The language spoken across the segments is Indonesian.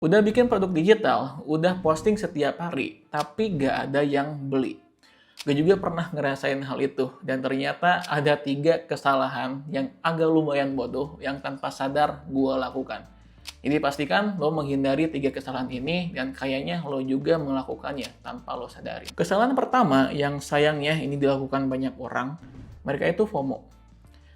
Udah bikin produk digital, udah posting setiap hari, tapi gak ada yang beli. Gue juga pernah ngerasain hal itu, dan ternyata ada 3 kesalahan yang agak lumayan bodoh yang tanpa sadar gue lakukan. Jadi pastikan lo menghindari 3 kesalahan ini, dan kayaknya lo juga melakukannya tanpa lo sadari. Kesalahan pertama yang sayangnya ini dilakukan banyak orang, mereka itu FOMO.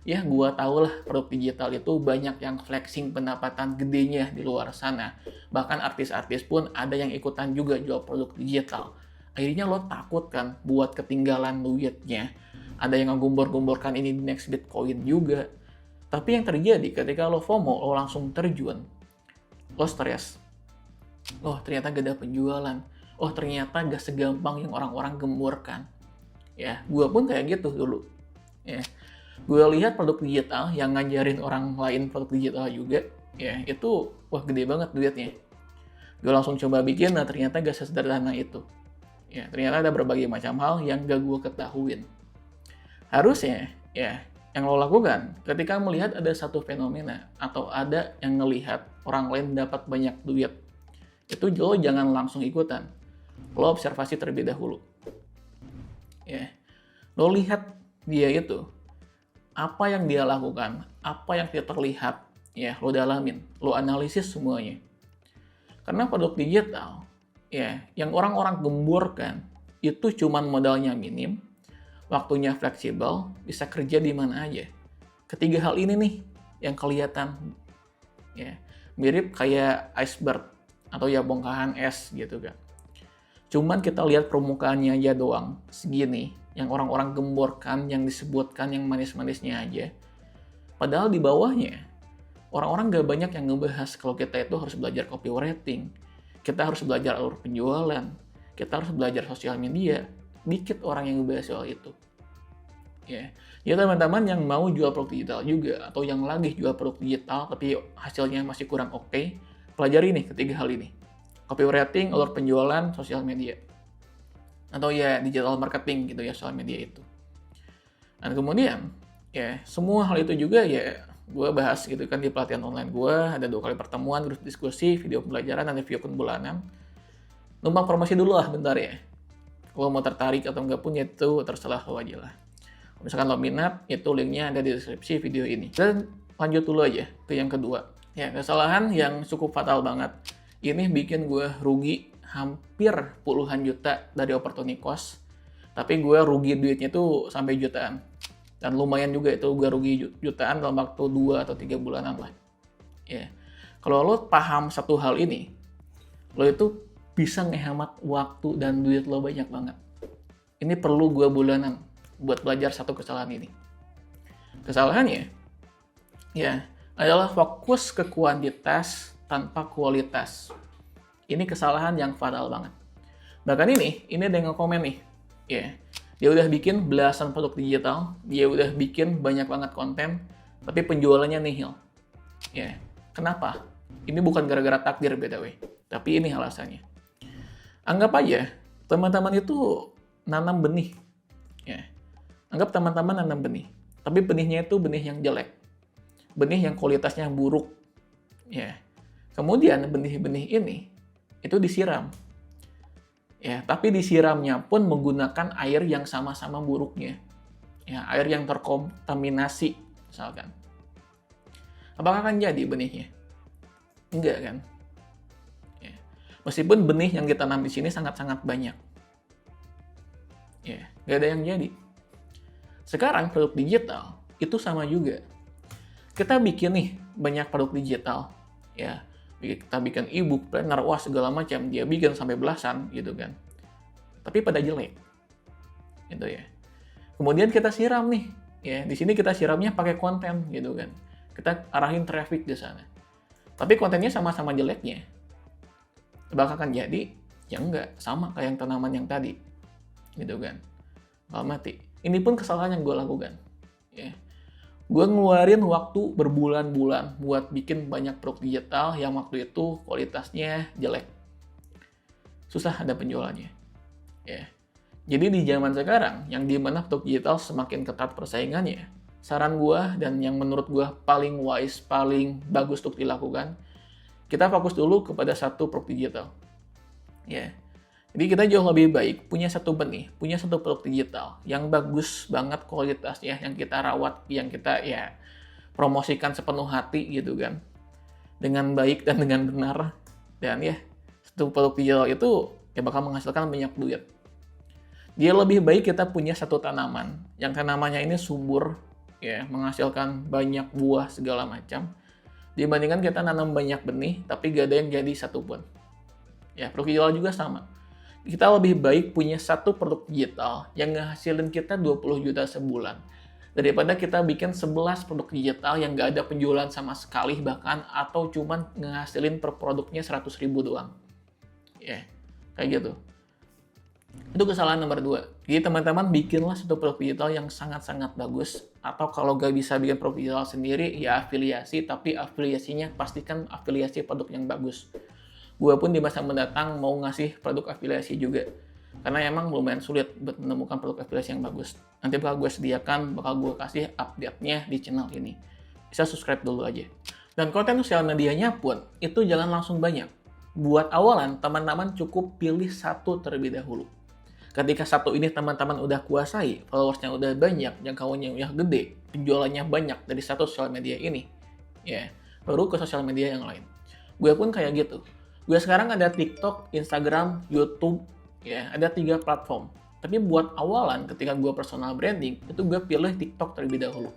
Ya, gua tau lah produk digital itu banyak yang flexing pendapatan gedenya di luar sana. Bahkan artis-artis pun ada yang ikutan juga jual produk digital. Akhirnya lo takut kan buat ketinggalan duitnya. Ada yang ngegumbor-gumborkan ini di next Bitcoin juga. Tapi yang terjadi ketika lo FOMO, lo langsung terjun. Lo stres. Oh, ternyata gak ada penjualan. Oh, ternyata gak segampang yang orang-orang gemborkan. Ya, gua pun kayak gitu dulu. Ya, gue lihat produk digital yang ngajarin orang lain produk digital juga, ya itu wah gede banget duitnya. Gue langsung coba bikin, nah ternyata gak sesederhana itu. Ya, ternyata ada berbagai macam hal yang gak gue ketahuin. Harusnya, ya, yang lo lakukan ketika melihat ada satu fenomena atau ada yang ngelihat orang lain dapat banyak duit, itu lo jangan langsung ikutan. Lo observasi terlebih dahulu. Ya, lo lihat dia itu apa yang dia lakukan, apa yang tidak terlihat, ya lo dalamin, lo analisis semuanya. Karena produk digital, ya yang orang-orang gemburkan itu cuman modalnya minim, waktunya fleksibel, bisa kerja di mana aja. Ketiga hal ini nih yang kelihatan, ya mirip kayak iceberg atau ya bongkahan es gitu kan. Cuman kita lihat permukaannya aja doang, segini, yang orang-orang gemborkan, yang disebutkan yang manis-manisnya aja. Padahal di bawahnya, orang-orang gak banyak yang ngebahas kalau kita itu harus belajar copywriting, kita harus belajar alur penjualan, kita harus belajar sosial media. Dikit orang yang ngebahas soal itu. Ya, teman-teman yang mau jual produk digital juga, atau yang lagi jual produk digital tapi hasilnya masih kurang oke, pelajari nih ketiga hal ini. Copywriting, alur penjualan, sosial media. Atau ya digital marketing gitu ya, sosial media itu. Dan kemudian, ya semua hal itu juga ya gue bahas gitu kan di pelatihan online gue, ada 2 kali pertemuan, grup diskusi, video pembelajaran, dan review akun bulanan. Numpang promosi dulu lah bentar ya. Kalau mau tertarik atau enggak pun ya itu terserah lo aja lah. Kalau misalkan lo minat, itu linknya ada di deskripsi video ini. Dan lanjut dulu aja ke yang kedua. Ya, kesalahan yang cukup fatal banget. Ini bikin gue rugi hampir puluhan juta dari opportunity cost. Tapi gue rugi duitnya tuh sampai jutaan. Dan lumayan juga itu gue rugi jutaan dalam waktu 2 atau 3 bulanan lah. Ya. Kalau lo paham satu hal ini, lo itu bisa ngehemat waktu dan duit lo banyak banget. Ini perlu gue bulanan buat belajar satu kesalahan ini. Kesalahannya, ya, adalah fokus ke kuantitas tanpa kualitas. Ini kesalahan yang fatal banget. Bahkan ini ada yang nge-komen nih. Ya, dia udah bikin belasan produk digital, dia udah bikin banyak banget konten, tapi penjualannya nihil. Ya, kenapa? Ini bukan gara-gara takdir BTW, tapi ini alasannya. Anggap aja, teman-teman itu nanam benih. Ya, anggap teman-teman nanam benih, tapi benihnya itu benih yang jelek. Benih yang kualitasnya buruk. Ya, kemudian benih-benih ini itu disiram. Ya, tapi disiramnya pun menggunakan air yang sama-sama buruknya. Ya, air yang terkontaminasi misalkan. Apakah akan jadi benihnya? Enggak kan? Ya. Meskipun benih yang ditanam di sini sangat-sangat banyak. Ya, nggak ada yang jadi. Sekarang produk digital itu sama juga. Kita bikin nih banyak produk digital. Ya, kita bikin e-book, planner, wah segala macam, dia bikin sampai belasan gitu kan. Tapi pada jelek. Gitu ya. Kemudian kita siram nih. Ya, di sini kita siramnya pakai konten gitu kan. Kita arahin traffic di sana. Tapi kontennya sama-sama jeleknya. Bakal akan jadi ya enggak, sama kayak yang tanaman yang tadi. Gitu kan. Kalau mati. Ini pun kesalahan yang gue lakukan. Ya. Gue ngeluarin waktu berbulan-bulan buat bikin banyak produk digital yang waktu itu kualitasnya jelek. Susah ada penjualannya. Ya. Jadi di zaman sekarang, yang dimana produk digital semakin ketat persaingannya, saran gue dan yang menurut gue paling wise, paling bagus untuk dilakukan, Kita fokus dulu kepada satu produk digital. Ya. Jadi kita jauh lebih baik punya satu benih, punya satu produk digital yang bagus banget kualitasnya, yang kita rawat, yang kita ya promosikan sepenuh hati gitu kan. Dengan baik dan dengan benar. Dan ya, satu produk digital itu ya bakal menghasilkan banyak duit. Dia lebih baik kita punya satu tanaman, yang tanamannya ini subur, ya menghasilkan banyak buah segala macam, dibandingkan kita nanam banyak benih, tapi gak ada yang jadi satupun. Ya, produk digital juga sama. Kita lebih baik punya satu produk digital yang ngehasilin kita 20 juta sebulan, daripada kita bikin 11 produk digital yang gak ada penjualan sama sekali bahkan, atau cuman ngehasilin per produknya 100 ribu doang. Ya, kayak gitu. Itu kesalahan nomor 2. Jadi teman-teman bikinlah satu produk digital yang sangat-sangat bagus. Atau kalau gak bisa bikin produk digital sendiri, ya afiliasi, tapi afiliasinya pastikan afiliasi produk yang bagus. Gue pun di masa mendatang mau ngasih produk afiliasi juga. Karena emang lumayan sulit buat menemukan produk afiliasi yang bagus. Nanti bakal gue sediakan, bakal gue kasih update-nya di channel ini. Bisa subscribe dulu aja. Dan konten sosial medianya pun, itu jangan langsung banyak. Buat awalan, teman-teman cukup pilih satu terlebih dahulu. Ketika satu ini teman-teman udah kuasai, followersnya udah banyak, jangkauannya udah gede, penjualannya banyak dari satu sosial media ini, ya, baru ke sosial media yang lain. Gue pun kayak gitu. Gue sekarang ada TikTok, Instagram, YouTube, ya, ada 3 platform. Tapi buat awalan, ketika gue personal branding, itu gue pilih TikTok terlebih dahulu.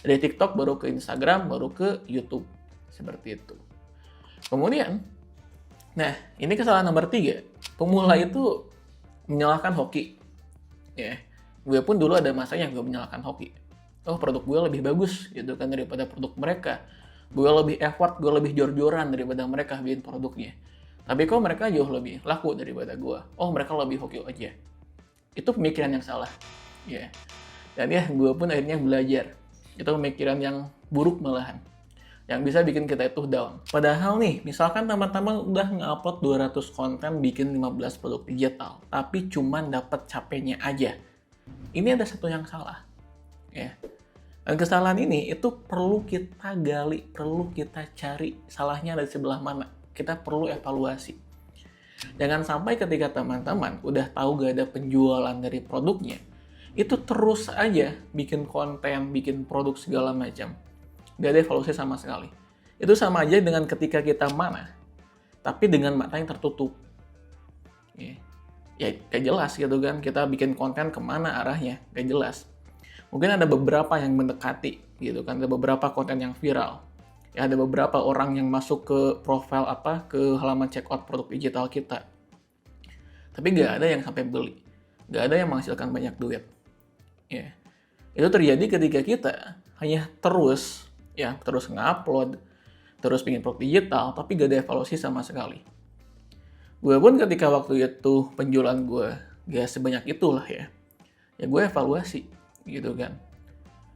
Dari TikTok baru ke Instagram, baru ke YouTube. Seperti itu. Kemudian, nah, ini kesalahan nomor 3. Pemula itu menyalahkan hoki. Ya, gue pun dulu ada masanya gue menyalahkan hoki. Oh, produk gue lebih bagus gitu kan daripada produk mereka. Gue lebih effort, gue lebih jor-joran daripada mereka bikin produknya. Tapi kok mereka jauh lebih laku daripada gue. Oh, mereka lebih hoki aja. Itu pemikiran yang salah. Ya. Dan ya, gue pun akhirnya belajar. Itu pemikiran yang buruk malahan. Yang bisa bikin kita itu down. Padahal nih, misalkan teman-teman udah nge-upload 200 konten bikin 15 produk digital, tapi cuman dapat capeknya aja. Ini ada satu yang salah. Ya. Dan kesalahan ini itu perlu kita gali, perlu kita cari salahnya dari sebelah mana. Kita perlu evaluasi. Jangan sampai ketika teman-teman udah tahu gak ada penjualan dari produknya, itu terus aja bikin konten, bikin produk segala macam. Gak ada evaluasi sama sekali. Itu sama aja dengan ketika kita mana, tapi dengan mata yang tertutup. Ya gak jelas gitu kan, kita bikin konten kemana arahnya, gak jelas. Mungkin ada beberapa yang mendekati gitu kan, ada beberapa konten yang viral. Ya, ada beberapa orang yang masuk ke profile ke halaman checkout produk digital kita. Tapi gak ada yang sampai beli. Gak ada yang menghasilkan banyak duit. Ya. Itu terjadi ketika kita hanya terus nge-upload, terus bikin produk digital, tapi gak ada evaluasi sama sekali. Gue pun ketika waktu itu penjualan gue gak sebanyak itulah ya gue evaluasi gitu kan.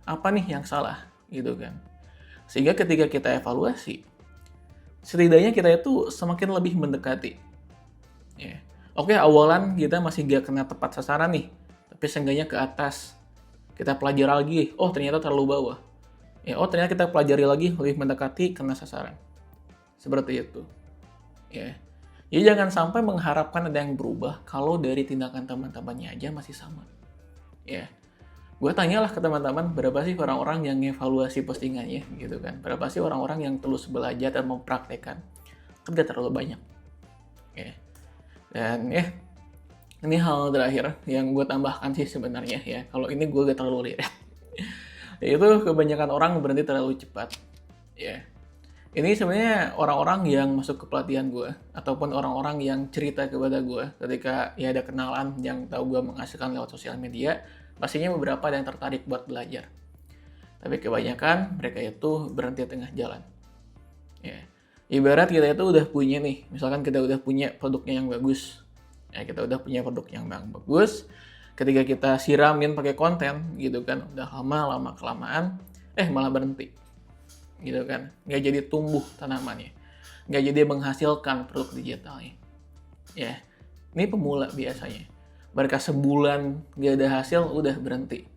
Apa nih yang salah gitu kan. Sehingga ketika kita evaluasi, setidaknya kita itu semakin lebih mendekati. Ya. Oke, awalan kita masih gak kena tepat sasaran nih, tapi seenggaknya ke atas. Kita pelajari lagi, oh ternyata terlalu bawah. Ya, oh ternyata kita pelajari lagi lebih mendekati kena sasaran. Seperti itu. Ya. Jadi jangan sampai mengharapkan ada yang berubah kalau dari tindakan teman-temannya aja masih sama. Ya. Gue tanyalah ke teman-teman berapa sih orang-orang yang evaluasi postingannya gitu kan. Berapa sih orang-orang yang terus belajar dan mempraktekkan. Kan gak terlalu banyak. Ya. Dan ya, ini hal terakhir yang gue tambahkan sih sebenarnya ya. Kalau ini gue gak terlalu lihat. Itu kebanyakan orang berhenti terlalu cepat. Ya. Ini sebenarnya orang-orang yang masuk ke pelatihan gue ataupun orang-orang yang cerita kepada gue ketika ya ada kenalan yang tahu gue menghasilkan lewat sosial media, pastinya beberapa ada yang tertarik buat belajar. Tapi kebanyakan mereka itu berhenti tengah jalan. Ya. Ibarat kita itu udah punya nih, misalkan kita udah punya produknya yang bagus. Ya, kita udah punya produk yang bagus. Ketika kita siramin pakai konten gitu kan, udah lama kelamaan, malah berhenti. Gitu kan, nggak jadi tumbuh tanamannya, nggak jadi menghasilkan produk digitalnya. Ya, ini pemula biasanya. Mereka sebulan nggak ada hasil, udah berhenti.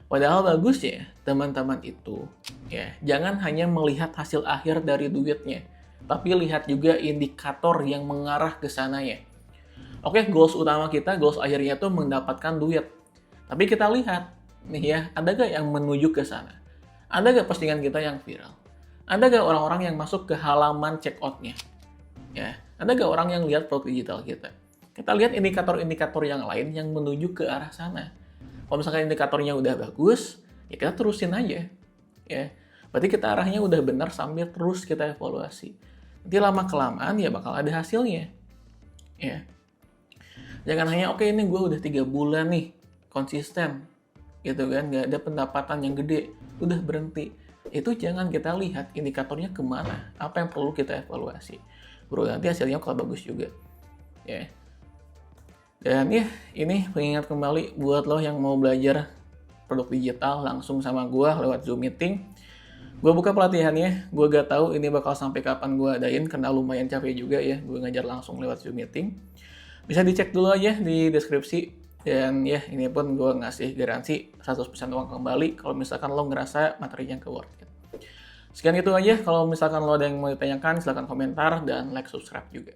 Padahal bagus ya, teman-teman itu, ya jangan hanya melihat hasil akhir dari duitnya, tapi lihat juga indikator yang mengarah ke sananya. Oke, goals utama kita, goals akhirnya tuh mendapatkan duit. Tapi kita lihat, nih ya, ada gak yang menuju ke sana? Ada gak postingan kita yang viral? Ada gak orang-orang yang masuk ke halaman checkout-nya? Ya, ada gak orang yang lihat produk digital kita? Kita lihat indikator-indikator yang lain yang menuju ke arah sana. Kalau misalkan indikatornya udah bagus, ya kita terusin aja. Ya, berarti kita arahnya udah benar sambil terus kita evaluasi. Nanti lama-kelamaan ya bakal ada hasilnya. Ya. Jangan hanya, oke ini gue udah 3 bulan nih, konsisten. Gitu kan, nggak ada pendapatan yang gede, udah berhenti. Itu jangan kita lihat indikatornya kemana, apa yang perlu kita evaluasi. Bro, nanti hasilnya bakal bagus juga. Ya. Dan ya, ini pengingat kembali buat lo yang mau belajar produk digital langsung sama gue lewat Zoom meeting. Gue buka pelatihannya, gue gak tahu ini bakal sampai kapan gue adain, karena lumayan capek juga ya, gue ngajar langsung lewat Zoom meeting. Bisa dicek dulu aja di deskripsi. Dan ya, ini pun gue ngasih garansi 100% uang kembali kalau misalkan lo ngerasa materinya ke worth it. Sekian itu aja, kalau misalkan lo ada yang mau ditanyakan, silahkan komentar dan like, subscribe juga.